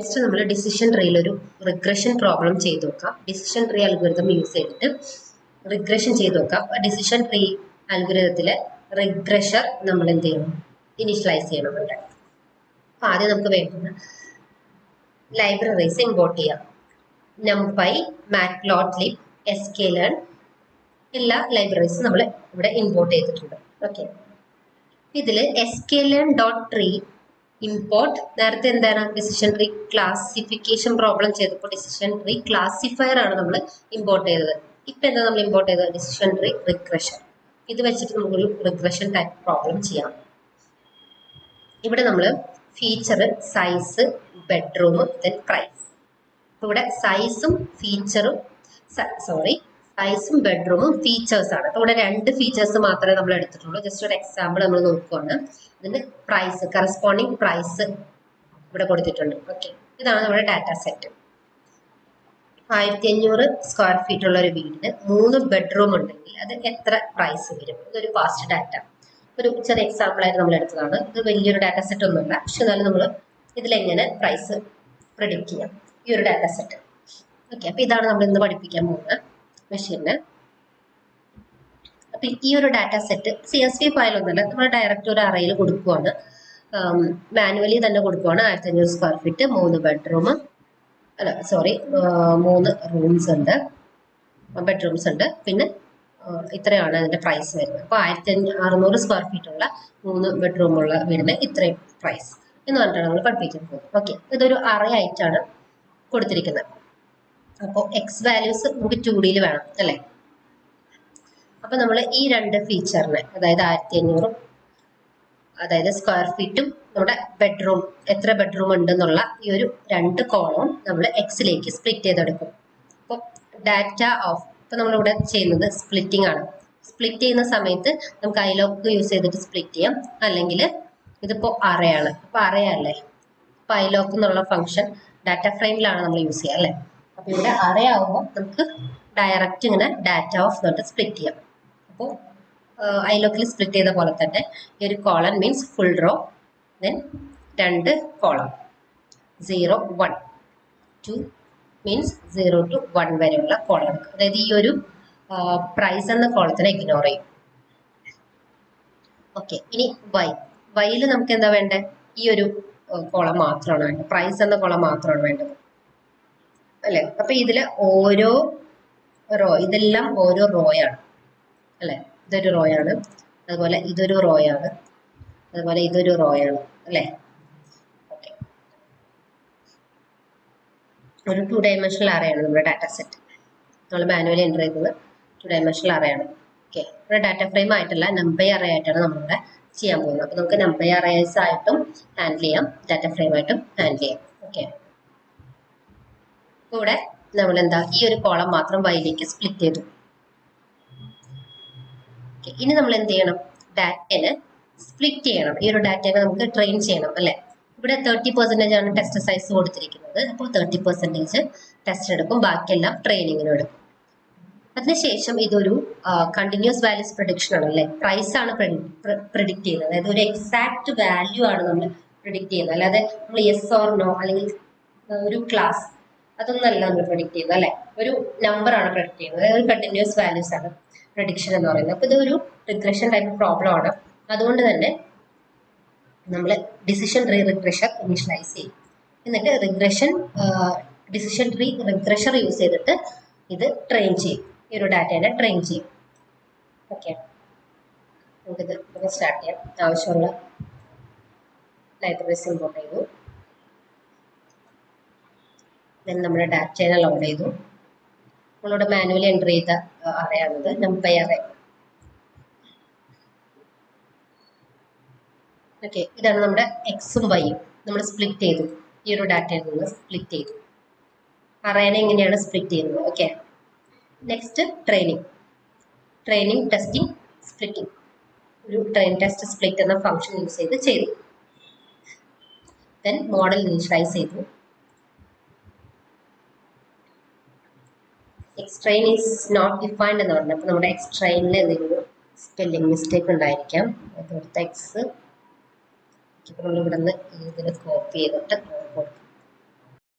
Next നമ്മൾ decision ട്രീയിൽ ഒരു റിഗ്രഷൻ പ്രോബ്ലം ചെയ്ത് നോക്കാം. ഡിസിഷൻ ട്രീ അൽഗോരിതം യൂസ് ചെയ്തിട്ട് റിഗ്രഷൻ ചെയ്ത് നോക്കാം. ഡിസിഷൻ ട്രീ അൽഗോരിതത്തിലെ റിഗ്രഷർ നമ്മൾ എന്ത് ചെയ്യണം, ഇനിഷ്യലൈസ് ചെയ്യണം. ഇവിടെ അപ്പൊ ആദ്യം നമുക്ക് വേണ്ടുന്ന ലൈബ്രറീസ് ഇമ്പോർട്ട് ചെയ്യാം. NumPy, Matplotlib, sklearn എല്ലാ ലൈബ്രറീസും നമ്മൾ ഇവിടെ ഇമ്പോർട്ട് ചെയ്തിട്ടുണ്ട്. ഓക്കെ, ഇതിൽ sklearn.tree ഇമ്പോർട്ട് നേരത്തെ എന്താണ് ഡിസിഷൻ ട്രീ ക്ലാസിഫിക്കേഷൻ പ്രോബ്ലം ചെയ്തപ്പോൾ ഡിസിഷൻ ട്രീ ക്ലാസിഫയർ ആണ് നമ്മൾ ഇമ്പോർട്ട് ചെയ്തത്. ഇപ്പൊ എന്താ നമ്മൾ ഇമ്പോർട്ട് ചെയ്തത്, ഡിസിഷൻ ട്രീ റിഗ്രഷൻ. ഇത് വെച്ചിട്ട് നമുക്കൊരു റിഗ്രഷൻ ടൈപ്പ് പ്രോബ്ലം ചെയ്യാം. ഇവിടെ നമ്മൾ feature, size, bedroom, then price. ഇവിടെ സൈസും ഫീച്ചറും സൈസും ബെഡ്റൂമും ഫീച്ചേഴ്സ് ആണ്. ഇവിടെ രണ്ട് ഫീച്ചേഴ്സ് മാത്രമേ നമ്മൾ എടുത്തിട്ടുള്ളൂ. ജസ്റ്റ് ഒരു എക്സാമ്പിൾ നമ്മൾ നോക്കുകയാണ്. ഇതിന്റെ പ്രൈസ്, കറസ്പോണ്ടിങ് പ്രൈസ് ഇവിടെ കൊടുത്തിട്ടുണ്ട്. ഓക്കെ, ഇതാണ് നമ്മുടെ ഡാറ്റ സെറ്റ്. 1500 സ്ക്വയർ ഫീറ്റ് ഉള്ള ഒരു വീടിന് 3 ബെഡ്റൂം ഉണ്ടെങ്കിൽ അത് എത്ര പ്രൈസ് വരും? ഇതൊരു പാസ്റ്റ് ഡാറ്റ, ഒരു ചെറിയ എക്സാമ്പിൾ ആയിട്ട് നമ്മൾ എടുത്തതാണ്. ഇത് വലിയൊരു ഡാറ്റ സെറ്റ് ഒന്നുമല്ല, പക്ഷെ എന്നാലും നമ്മൾ ഇതിലെങ്ങനെ പ്രൈസ് പ്രെഡിക്റ്റ് ചെയ്യാം ഈ ഒരു ഡാറ്റ സെറ്റ്. ഓക്കെ, അപ്പൊ ഇതാണ് നമ്മൾ ഇന്ന് പഠിപ്പിക്കാൻ പോകുന്ന മെഷീന്. അപ്പൊ ഈ ഒരു ഡാറ്റ സെറ്റ് CSV ഫയൽ ഒന്നുമല്ല, നമ്മൾ ഡയറക്റ്റ് ഒരു അറയിൽ കൊടുക്കുവാണ്, മാനുവലി തന്നെ കൊടുക്കുവാണ്. 1500 സ്ക്വയർ ഫീറ്റ്, 3 ബെഡ്റൂം, അല്ല സോറി 3 റൂംസ് ഉണ്ട്, ബെഡ്റൂംസ് ഉണ്ട്, പിന്നെ ഇത്രയാണ് അതിന്റെ പ്രൈസ് വരുന്നത്. അപ്പൊ 1600 സ്ക്വയർ ഫീറ്റ് ഉള്ള 3 ബെഡ്റൂം ഉള്ള വീടിന് ഇത്രയും പ്രൈസ് എന്ന് പറഞ്ഞിട്ടാണ് നമ്മൾ പഠിപ്പിക്കാൻ പോകുന്നത്. ഓക്കെ, ഇതൊരു അറേ ആയിട്ടാണ് കൊടുത്തിരിക്കുന്നത്. അപ്പോൾ എക്സ് വാല്യൂസ് നമുക്ക് 2D വേണം അല്ലേ. അപ്പൊ നമ്മൾ ഈ രണ്ട് ഫീച്ചറിനെ, അതായത് 1500 അതായത് സ്ക്വയർ ഫീറ്റും നമ്മുടെ ബെഡ്റൂം എത്ര ബെഡ്റൂം ഉണ്ടെന്നുള്ള ഈ ഒരു രണ്ട് കോളവും നമ്മൾ എക്സിലേക്ക് സ്പ്ലിറ്റ് ചെയ്തെടുക്കും. അപ്പോൾ ഡാറ്റ ഓഫ്, ഇപ്പൊ നമ്മളിവിടെ ചെയ്യുന്നത് സ്പ്ലിറ്റിംഗ് ആണ്. സ്പ്ലിറ്റ് ചെയ്യുന്ന സമയത്ത് നമുക്ക് ഐലോക്ക് യൂസ് ചെയ്തിട്ട് സ്പ്ലിറ്റ് ചെയ്യാം, അല്ലെങ്കിൽ ഇതിപ്പോ അറേ ആണ്. അപ്പൊ അറേ അല്ലേ, അപ്പൊ ഐലോക്ക് എന്നുള്ള ഫംഗ്ഷൻ ഡാറ്റ ഫ്രെയിമിലാണ് നമ്മൾ യൂസ് ചെയ്യുക അല്ലേ. അപ്പൊ ഇവിടെ അറേ ആവുമ്പോൾ നമുക്ക് ഡയറക്റ്റ് ഇങ്ങനെ ഡാറ്റ ഓഫ് എന്നിട്ട് സ്പ്ലിറ്റ് ചെയ്യാം. അപ്പോൾ ഐലോക്കിൽ സ്പ്ലിറ്റ് ചെയ്ത പോലെ തന്നെ ഈ ഒരു colon means full row, then 2 column 0, 1, 2 means 0 to 1 വരെയുള്ള കോളം എടുക്കും. അതായത് ഈ ഒരു പ്രൈസ് എന്ന കോളത്തിനെ ഇഗ്നോർ ചെയ്യും. ഓക്കെ, ഇനി വൈയിൽ നമുക്ക് എന്താ വേണ്ടത്, ഈ ഒരു കോളം മാത്രമാണ് വേണ്ടത്, പ്രൈസ് എന്ന കോളം മാത്രമാണ് വേണ്ടത് അല്ലെ. അപ്പൊ ഇതില് ഓരോ റോ, ഇതെല്ലാം ഓരോ റോയാണ് അല്ലെ. ഇതൊരു റോയാണ്, അതുപോലെ ഇതൊരു റോയാണ്, അതുപോലെ ഇതൊരു റോയാണ് അല്ലെ. ഓക്കെ, ഒരു 2 ഡയമെൻഷണൽ അറേയാണ് നമ്മുടെ ഡാറ്റ സെറ്റ്. നമ്മൾ മാനുവലി എൻ്റർ ചെയ്തത് 2 ഡയമെൻഷണൽ അറേയാണ്. ഓക്കെ, ഇവിടെ ഡാറ്റ ഫ്രെയിം ആയിട്ടല്ല, NumPy അറേ ആയിട്ടാണ് നമ്മളിവിടെ ചെയ്യാൻ പോകുന്നത്. അപ്പൊ നമുക്ക് NumPy അറേസ് ആയിട്ടും ഹാൻഡിൽ ചെയ്യാം, ഡാറ്റ ഫ്രെയിം ആയിട്ടും ഹാൻഡിൽ ചെയ്യാം. ഓക്കെ, ഇവിടെ നമ്മൾ എന്താ ഈ ഒരു കോളം മാത്രം വൈയിലേക്ക് സ്പ്ലിറ്റ് ചെയ്തു. ഇനി നമ്മൾ എന്ത് ചെയ്യണം, ഡാറ്റനെ സ്പ്ലിറ്റ് ചെയ്യണം. ഈ ഒരു ഡാറ്റനെ നമുക്ക് ട്രെയിൻ ചെയ്യണം അല്ലെ. ഇവിടെ 30% ആണ് ടെസ്റ്റ് സൈസ് കൊടുത്തിരിക്കുന്നത്. അപ്പോൾ 30% ടെസ്റ്റ് എടുക്കും, ബാക്കിയെല്ലാം ട്രെയിനിങ്ങിനും എടുക്കും. അതിനുശേഷം ഇതൊരു കണ്ടിന്യൂസ് വാല്യൂസ് പ്രഡിക്ഷൻ ആണ് അല്ലെ. പ്രൈസ് ആണ് പ്രിഡിക്റ്റ് ചെയ്യുന്നത്, അതായത് ഒരു എക്സാക്ട് വാല്യൂ ആണ് നമ്മൾ പ്രിഡിക്റ്റ് ചെയ്യുന്നത്, അല്ലാതെ നമ്മൾ യെസ് ഓർ നോ അല്ലെങ്കിൽ ഒരു ക്ലാസ് അതൊന്നല്ല നമ്മൾ പ്രെഡിക്റ്റ് ചെയ്യുന്നത് അല്ലെ. ഒരു നമ്പർ ആണ് പ്രെഡിക്റ്റ് ചെയ്യുന്നത്, അതായത് കണ്ടിന്യൂസ് വാല്യൂസ് ആണ് പ്രഡിക്ഷൻ എന്ന് പറയുന്നത്. അപ്പൊ ഇതൊരു റിഗ്രഷൻ ടൈപ്പ് പ്രോബ്ലം ആണ്. അതുകൊണ്ട് തന്നെ നമ്മൾ ഡിസിഷൻ ട്രീ റിഗ്രഷർ ഇനിഷ്യലൈസ് ചെയ്യും. എന്നിട്ട് ഡിസിഷൻ ട്രീ റിഗ്രഷർ യൂസ് ചെയ്തിട്ട് ഇത് ട്രെയിൻ ചെയ്യും, ഈ ഒരു ഡാറ്റയെ ട്രെയിൻ ചെയ്യും. ഓക്കെ, നമുക്കിത് സ്റ്റാർട്ട് ചെയ്യാം. ആവശ്യമുള്ള ലൈബ്രറീസ് ഇമ്പോർട്ട് ചെയ്തു, നമ്മുടെ ഡാറ്റയെ ലോഡ് ചെയ്തു. നമ്മളിവിടെ മാനുവലി എൻ്റർ ചെയ്ത അറയാണിത്, NumPy അറേ. ഓക്കെ, ഇതാണ് നമ്മുടെ എക്സും വൈയും നമ്മൾ സ്പ്ലിറ്റ് ചെയ്തു, ഈ ഒരു ഡാറ്റയിൽ നിന്ന് സ്പ്ലിറ്റ് ചെയ്തു. അറേനെ എങ്ങനെയാണ് സ്പ്ലിറ്റ് ചെയ്യുന്നത്. Okay, next training, testing, splitting. ഒരു ട്രെയിൻ ടെസ്റ്റ് സ്പ്ലിറ്റ് എന്ന ഫംഗ്ഷൻ യൂസ് ചെയ്തു. ദെൻ മോഡൽ ഇനിഷ്യലൈസ് ചെയ്തു. എക്സ്ട്രെയിൻ ഈസ് നോട്ട് ഡിഫൈൻഡ് എന്ന് പറഞ്ഞപ്പോൾ നമ്മുടെ എക്സ്ട്രെയിനിൽ എന്തെങ്കിലും സ്പെല്ലിംഗ് മിസ്റ്റേക്ക് ഉണ്ടായിരിക്കാം. അതെടുത്ത എക്സ് നമ്മളിവിടെ നിന്ന് ഇതിൽ കോപ്പി ചെയ്തിട്ട് കൊടുക്കാം.